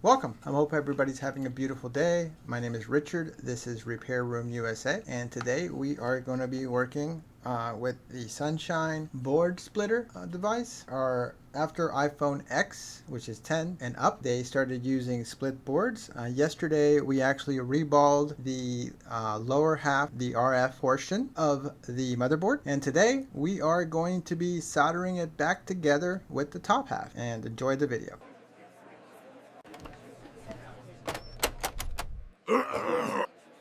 Welcome. I hope everybody's having a beautiful day. My name is Richard. This is Repair Room USA, and today we are going to be working with the Sunshine board splitter device. After iPhone X, which is 10 and up, they started using split boards. Yesterday we actually reballed the lower half, the RF portion of the motherboard, and today we are going to be soldering it back together with the top half. And enjoy the video.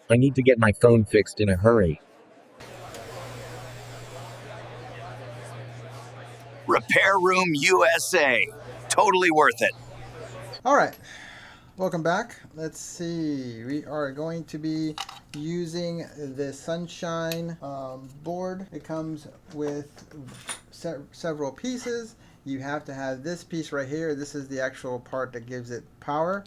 I need to get my phone fixed in a hurry. Repair Room USA. Totally worth it. All right, welcome back. Let's see. We are going to be using the Sunshine board. It comes with several pieces. You have to have this piece right here. This is the actual part that gives it power.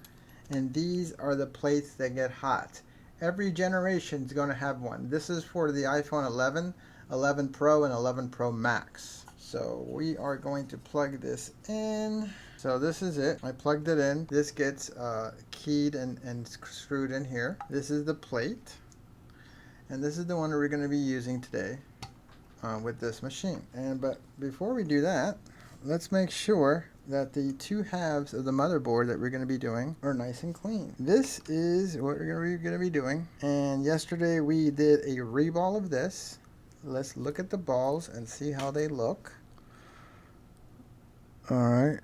And these are the plates that get hot. Every generation is going to have one. This is for the iPhone 11, 11 Pro, and 11 Pro Max. So we are going to plug this in. So this is it. I plugged it in. This gets keyed and screwed in here. This is the plate. And this is the one that we're going to be using today with this machine. But before we do that, let's make sure that the two halves of the motherboard that we're going to be doing are nice and clean. This is what we're going to be doing. And yesterday we did a reball of this. Let's look at the balls and see how they look. Alright.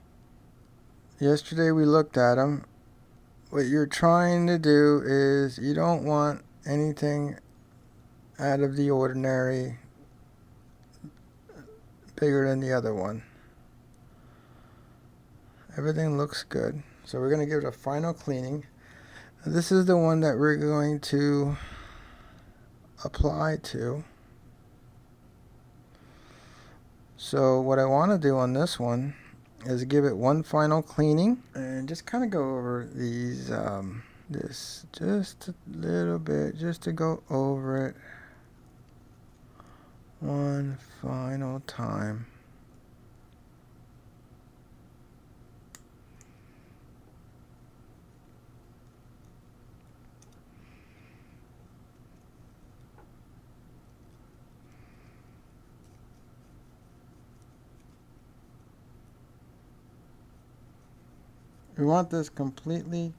Yesterday we looked at them. What you're trying to do is you don't want anything out of the ordinary bigger than the other one. Everything looks good. So we're going to give it a final cleaning. This is the one that we're going to apply to. So what I want to do on this one is give it one final cleaning and just kind of go over these, this just a little bit, just to go over it one final time. We want this completely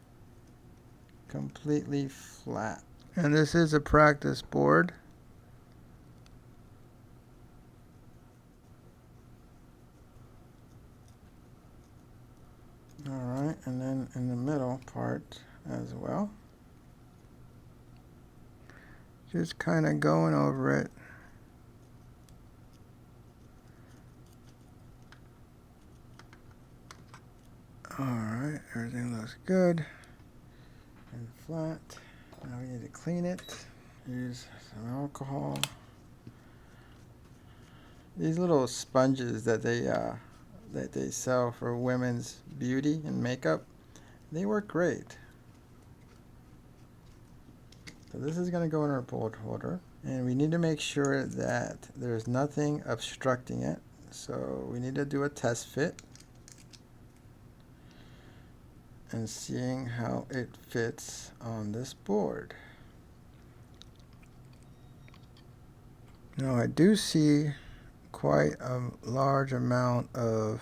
flat. And this is a practice board. Alright, and then in the middle part as well. Just kind of going over it. Alright, everything looks good and flat. Now we need to clean it. Use some alcohol. These little sponges that they sell for women's beauty and makeup, they work great. So this is going to go in our board holder, and we need to make sure that there's nothing obstructing it. So we need to do a test fit and seeing how it fits on this board. Now I do see quite a large amount of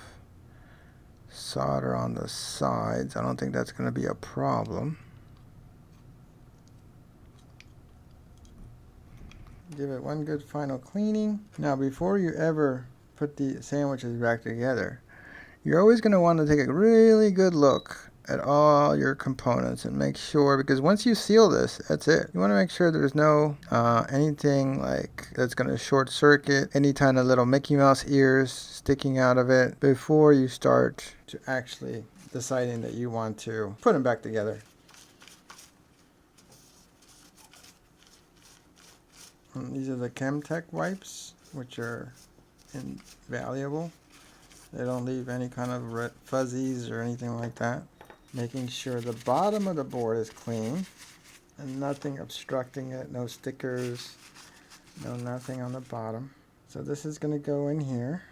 solder on the sides. I don't think that's going to be a problem. Give it one good final cleaning. Now before you ever put the sandwiches back together, you're always going to want to take a really good look at all your components and make sure, because once you seal this, that's it. You want to make sure there's no anything like that's going to short circuit, any kind of little Mickey Mouse ears sticking out of it before you start to actually deciding that you want to put them back together. These are the Chemtech wipes, which are invaluable. They don't leave any kind of red fuzzies or anything like that. Making sure the bottom of the board is clean and nothing obstructing it, no stickers, no nothing on the bottom. So this is going to go in here.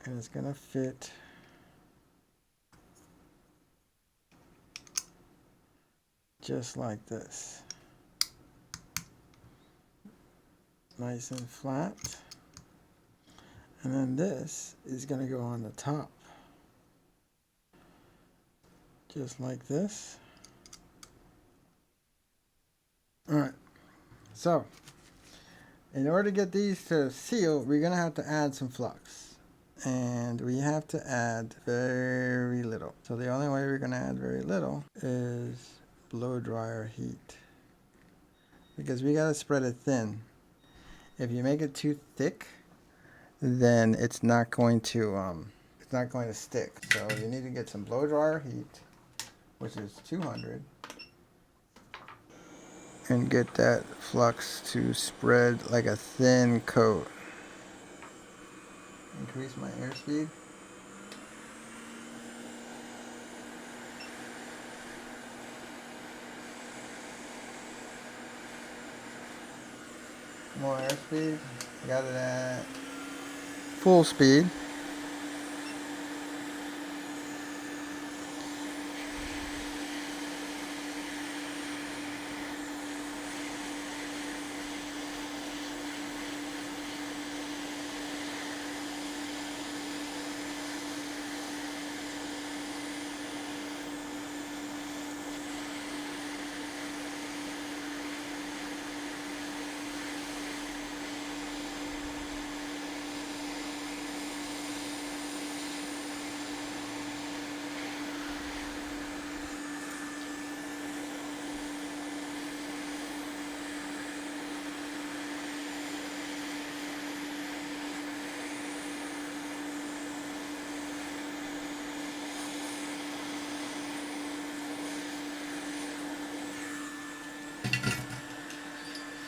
And it's going to fit just like this. Nice and flat. And then this is going to go on the top. Just like this. Alright, so in order to get these to seal, we're going to have to add some flux. And we have to add very little. So the only way we're going to add very little is blow dryer heat. Because we got to spread it thin. If you make it too thick, then it's not going to stick. So you need to get some blow dryer heat, which is 200. And get that flux to spread like a thin coat. Increase my airspeed. More airspeed. Got it at full speed.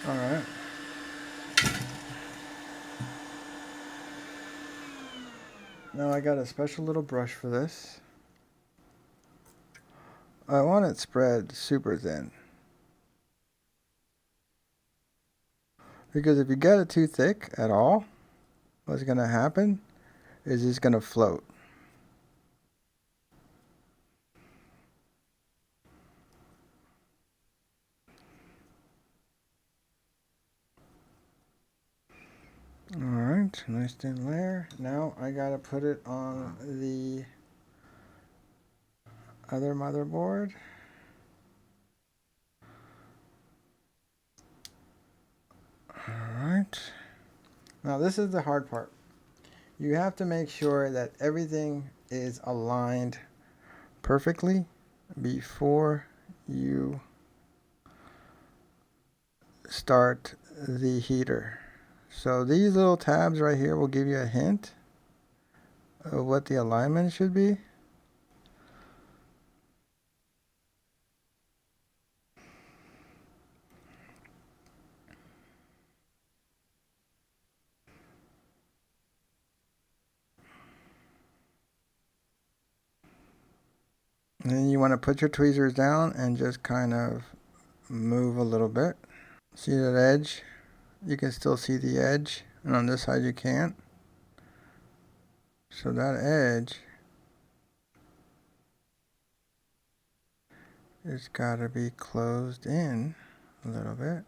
Alright. Now I got a special little brush for this. I want it spread super thin. Because if you get it too thick at all, what's going to happen is it's going to float. Alright, nice thin layer. Now I gotta put it on the other motherboard. Alright. Now this is the hard part. You have to make sure that everything is aligned perfectly before you start the heater. So these little tabs right here will give you a hint of what the alignment should be. And then you want to put your tweezers down and just kind of move a little bit. See that edge? You can still see the edge, and on this side you can't. So that edge it's got to be closed in a little bit.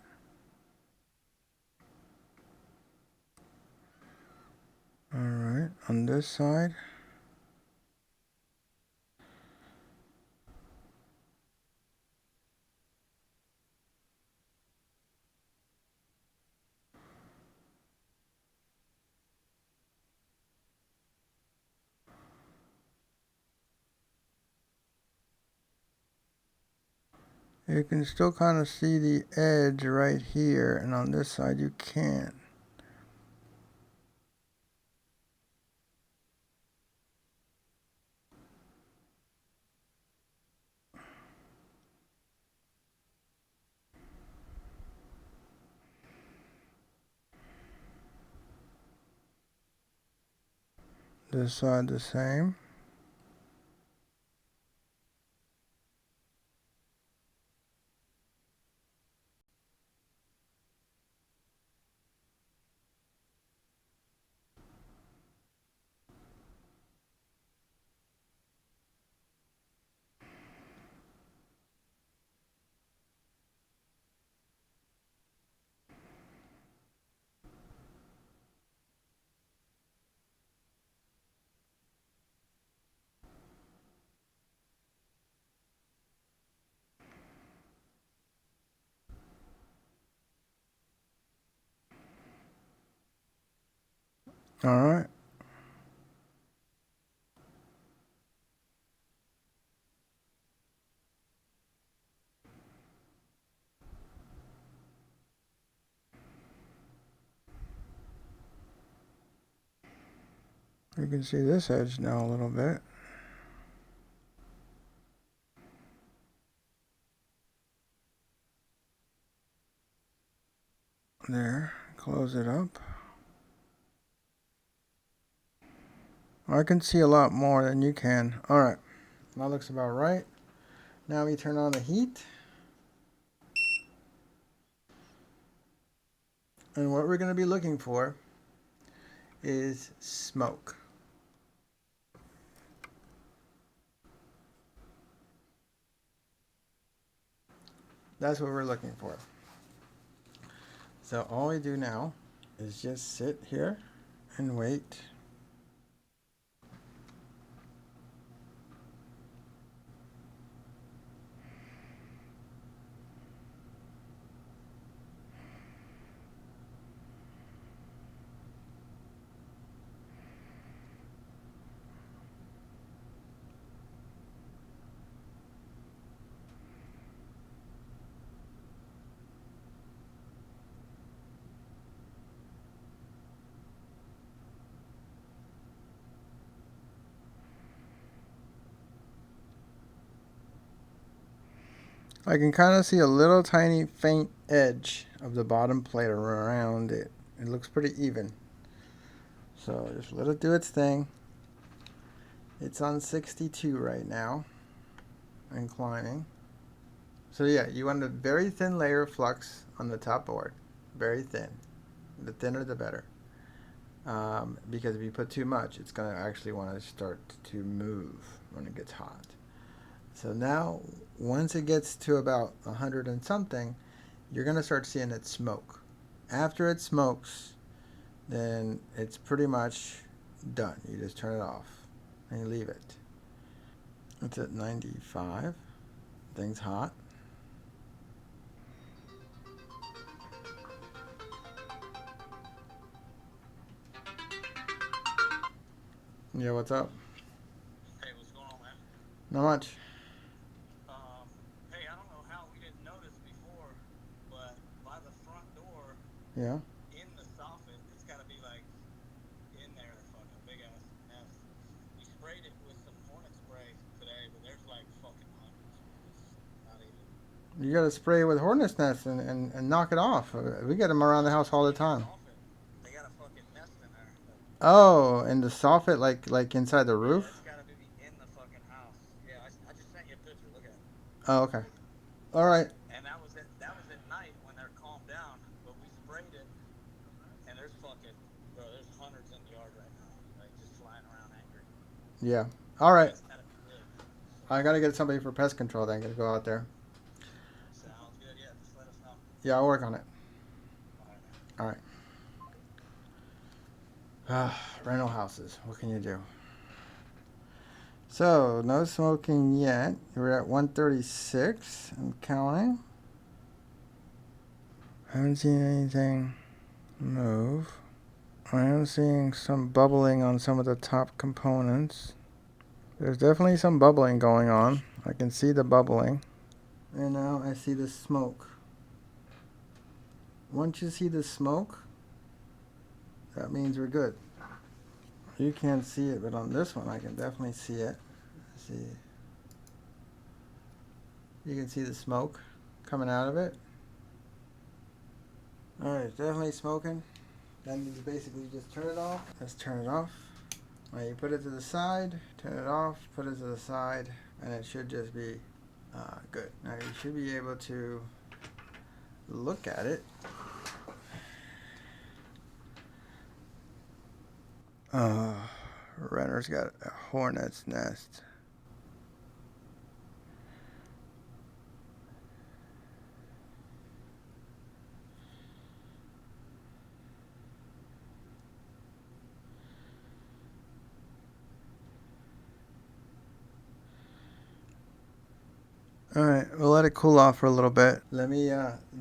Alright, on this side. You can still kind of see the edge right here, and on this side you can't. This side the same. All right. You can see this edge now a little bit. There, close it up. I can see a lot more than you can. All right, that looks about right. Now we turn on the heat. And what we're going to be looking for is smoke. That's what we're looking for. So all we do now is just sit here and wait. I can kind of see a little tiny faint edge of the bottom plate around it. It looks pretty even. So just let it do its thing. It's on 62 right now, inclining. So yeah, you want a very thin layer of flux on the top board. Very thin. The thinner the better. Because if you put too much, it's going to actually want to start to move when it gets hot. So now, once it gets to about 100 and something, you're going to start seeing it smoke. After it smokes, then it's pretty much done. You just turn it off and you leave it. It's at 95. Thing's hot. Yeah, what's up? Hey, what's going on, man? Not much. Hey, I don't know how we didn't notice before, but by the front door, Yeah. in the soffit, it's got to be like in there, fucking big ass mess. We sprayed it with some hornet spray today, but there's like fucking hundreds. It's not even. You got to spray it with hornet's nest and knock it off. We get them around the house all the time. Soffit. They got a fucking nest in there. Oh, and the soffit like inside the Yeah, roof? it's got to be in the fucking house. Yeah, I just sent you a picture. Look at it. Oh, okay. All right. And that was at night when they're calmed down, but we sprayed it, and there's fucking, bro, there's hundreds in the yard right now, like just flying around angry. Yeah. All right. That's gotta be good. I got to get somebody for pest control then. Got to go out there. Sounds good. Yeah, just let us know. Yeah, I'll work on it. All right, man. All right. Rental houses. What can you do? So, no smoking yet. We're at 136 and counting. Haven't seen anything move. I am seeing some bubbling on some of the top components. There's definitely some bubbling going on. I can see the bubbling. And now I see the smoke. Once you see the smoke, that means we're good. You can't see it, but on this one I can definitely see it. See, you can see the smoke coming out of it. Alright, it's definitely smoking. Then you basically just turn it off. Let's turn it off. Now you put it to the side, turn it off, put it to the side, and it should just be good. Now you should be able to look at it. Renner's got a hornet's nest. Alright, we'll let it cool off for a little bit. Let me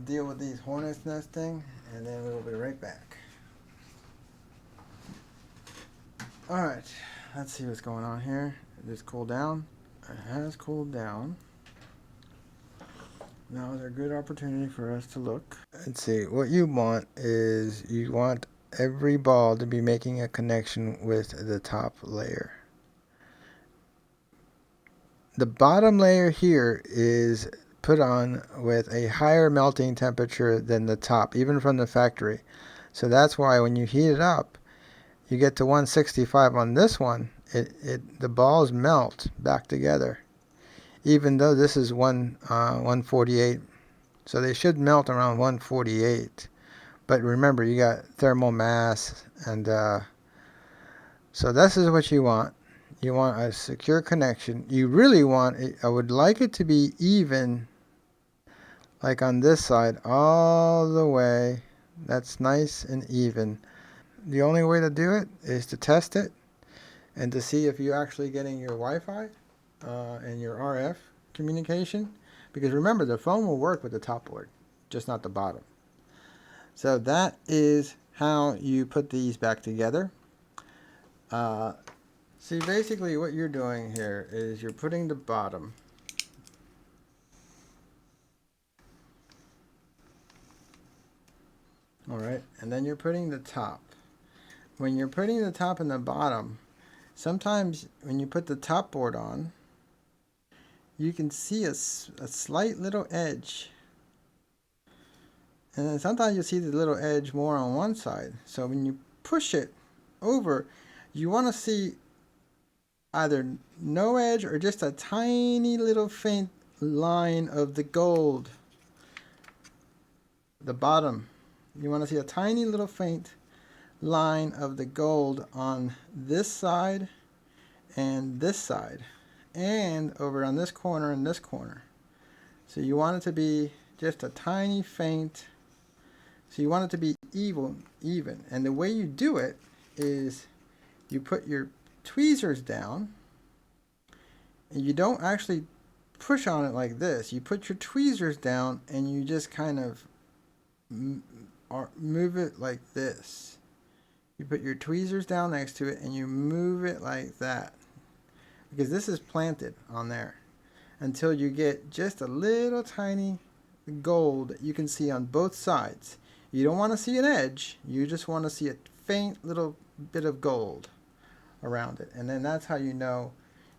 deal with these hornet's nesting, and then we'll be right back. Alright, let's see what's going on here. It is cooled down. It has cooled down. Now is a good opportunity for us to look. Let's see, what you want is you want every ball to be making a connection with the top layer. The bottom layer here is put on with a higher melting temperature than the top, even from the factory. So that's why when you heat it up, you get to 165 on this one, the balls melt back together. Even though this is 148, so they should melt around 148. But remember, you got thermal mass, and so this is what you want. You want a secure connection. You really want it, I would like it to be even, like on this side, all the way. That's nice and even. The only way to do it is to test it and to see if you're actually getting your Wi-Fi and your RF communication. Because remember, the phone will work with the top board, just not the bottom. So that is how you put these back together. See, basically what you're doing here is you're putting the bottom alright, and then you're putting the top. When you're putting the top and the bottom, sometimes when you put the top board on, you can see a slight little edge. And then sometimes you'll see the little edge more on one side. So when you push it over, you want to see either no edge or just a tiny little faint line of the gold. The bottom. You want to see a tiny little faint line of the gold on this side and this side. And over on this corner and this corner. So you want it to be just a tiny faint. So you want it to be even. And the way you do it is you put your tweezers down, and you don't actually push on it like this. You put your tweezers down and you just kind of move it like this. You put your tweezers down next to it and you move it like that, because this is planted on there, until you get just a little tiny gold that you can see on both sides. You don't want to see an edge, you just want to see a faint little bit of gold around it, and then that's how you know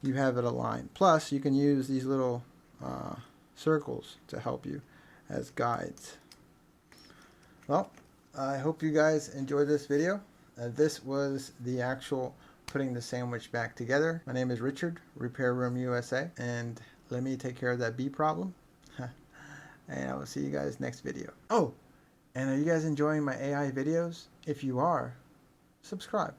you have it aligned. Plus you can use these little circles to help you as guides. Well, I hope you guys enjoyed this video. This was the actual putting the sandwich back together. My name is Richard, Repair Room USA, and let me take care of that bee problem. And I will see you guys next video. Oh, and are you guys enjoying my AI videos? If you are, subscribe.